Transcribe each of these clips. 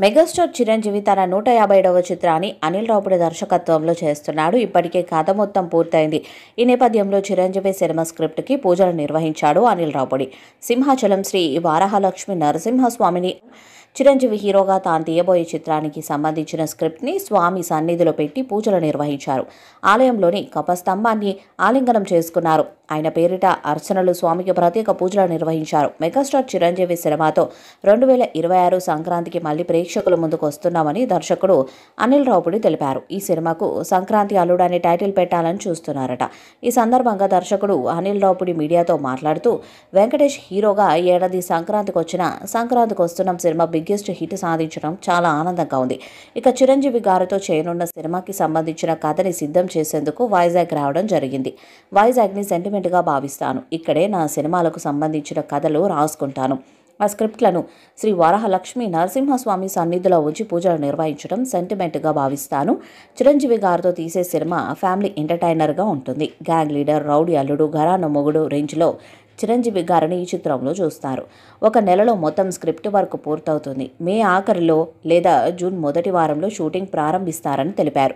Megastar Chiranjeevi తన 157వ చిత్రాన్ని అనిల్ రావుపూడి దర్శకత్వంలో చేస్తున్నాడు. ఇప్పటికే కథ మొత్తం పూర్తయింది. ఈ నేపథ్యంలో చిరంజీవి సినిమా స్క్రిప్ట్కి పూజలు నిర్వహించాడు అనిల్ రావుపూడి. సింహాచలం శ్రీ వరాహలక్ష్మి నరసింహస్వామిని చిరంజీవి హీరోగా తాను తీయబోయే చిత్రానికి సంబంధించిన స్క్రిప్ట్ని స్వామి సన్నిధిలో పెట్టి పూజలు నిర్వహించారు. ఆలయంలోని కపస్తంభాన్ని ఆలింగనం చేసుకున్నారు. ఆయన పేరిట అర్చనలు, స్వామికి ప్రత్యేక పూజలు నిర్వహించారు. మెగాస్టార్ చిరంజీవి సినిమాతో 2026 సంక్రాంతికి మళ్లీ ప్రేక్షకుల ముందుకు వస్తున్నామని దర్శకుడు అనిల్ రావుపూడి తెలిపారు. ఈ సినిమాకు సంక్రాంతి అల్లుడు అనే టైటిల్ పెట్టాలని చూస్తున్నారట. ఈ సందర్భంగా దర్శకుడు అనిల్ రావుపూడి మీడియాతో మాట్లాడుతూ, వెంకటేష్ హీరోగా ఈ ఏడాది సంక్రాంతికి వస్తున్న సినిమా బిగ్గెస్ట్ హిట్ సాధించడం చాలా ఆనందంగా ఉంది. ఇక చిరంజీవి గారితో చేయనున్న సినిమాకి సంబంధించిన కథని సిద్ధం చేసేందుకు వైజాగ్ రావడం జరిగింది. వైజాగ్ని సెంటిమెంట్గా భావిస్తాను. ఇక్కడే నా సినిమాలకు సంబంధించిన కథలు రాసుకుంటాను. ఆ స్క్రిప్ట్లను శ్రీ వరాహలక్ష్మి నరసింహస్వామి సన్నిధిలో ఉంచి పూజలు నిర్వహించడం సెంటిమెంట్గా భావిస్తాను. చిరంజీవి గారితో తీసే సినిమా ఫ్యామిలీ ఎంటర్టైనర్గా ఉంటుంది. గ్యాంగ్ లీడర్, రౌడీ అల్లుడు, ఘరానా మొగుడు రేంజ్లో చిరంజీవి గారిని ఈ చిత్రంలో చూస్తారు. 1 నెలలో మొత్తం స్క్రిప్ట్ వర్క్ పూర్తవుతుంది. మే ఆఖరిలో లేదా జూన్ మొదటి వారంలో షూటింగ్ ప్రారంభిస్తారని తెలిపారు.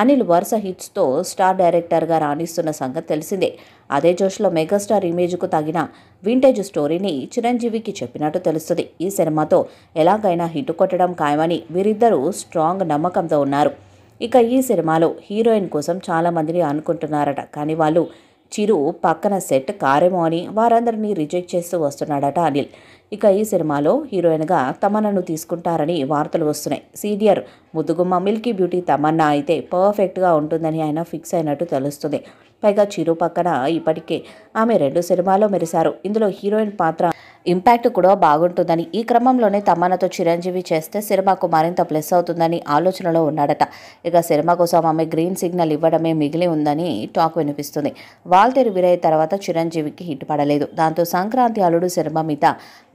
అనిల్ వరుస హిట్స్తో స్టార్ డైరెక్టర్గా రాణిస్తున్న సంగతి తెలిసిందే. అదే జోష్లో మెగాస్టార్ ఇమేజ్కు తగిన వింటేజ్ స్టోరీని చిరంజీవికి చెప్పినట్టు తెలుస్తుంది. ఈ సినిమాతో ఎలాగైనా హిట్ కొట్టడం ఖాయమని వీరిద్దరూ స్ట్రాంగ్ నమ్మకంతో ఉన్నారు. ఇక ఈ సినిమాలో హీరోయిన్ కోసం చాలామందిని అనుకుంటున్నారట. కానీ వాళ్ళు చిరు పక్కన సెట్ కారేమో అని వారందరినీ రిజెక్ట్ చేస్తూ వస్తున్నాడట అనిల్. ఇక ఈ సినిమాలో హీరోయిన్గా తమన్నాను తీసుకుంటారని వార్తలు వస్తున్నాయి. సీనియర్ ముద్దుగుమ్మ మిల్కీ బ్యూటీ తమన్నా అయితే పర్ఫెక్ట్గా ఉంటుందని ఆయన ఫిక్స్ అయినట్టు తెలుస్తుంది. పైగా చిరు పక్కన ఇప్పటికే ఆమె 2 సినిమాల్లో మెరిశారు. ఇందులో హీరోయిన్ పాత్ర ఇంపాక్ట్ కూడా బాగుంటుందని, ఈ క్రమంలోనే తమన్నాతో చిరంజీవి చేస్తే సినిమాకు మరింత ప్లస్ అవుతుందని ఆలోచనలో ఉన్నాడట. ఇక సినిమా కోసం ఆమె గ్రీన్ సిగ్నల్ ఇవ్వడమే మిగిలి ఉందని టాక్ వినిపిస్తుంది. వాల్తేరు వీరయ్య తర్వాత చిరంజీవికి హిట్ పడలేదు. దాంతో సంక్రాంతి అల్లుడు సినిమా మీద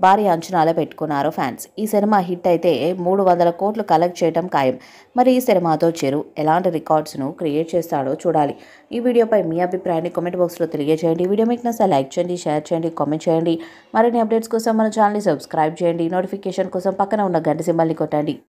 భారీ అంచనాలు పెట్టుకున్నారు ఫ్యాన్స్. ఈ సినిమా హిట్ అయితే 300 కోట్లు కలెక్ట్ చేయడం ఖాయం. మరి ఈ సినిమాతో చిరు ఎలాంటి రికార్డ్స్ను క్రియేట్ చేస్తాడో చూడాలి. ఈ వీడియోపై మీ అభిప్రాయాన్ని కామెంట్ బాక్స్లో తెలియజేయండి. ఈ వీడియో మీకు నచ్చితే లైక్ చేయండి, షేర్ చేయండి, కామెంట్ చేయండి. మరిన్ని అప్డేట్స్ కోసం మన ఛానల్ని సబ్స్క్రైబ్ చేయండి. నోటిఫికేషన్ కోసం పక్కన ఉన్న గంట సింబల్ని కొట్టండి.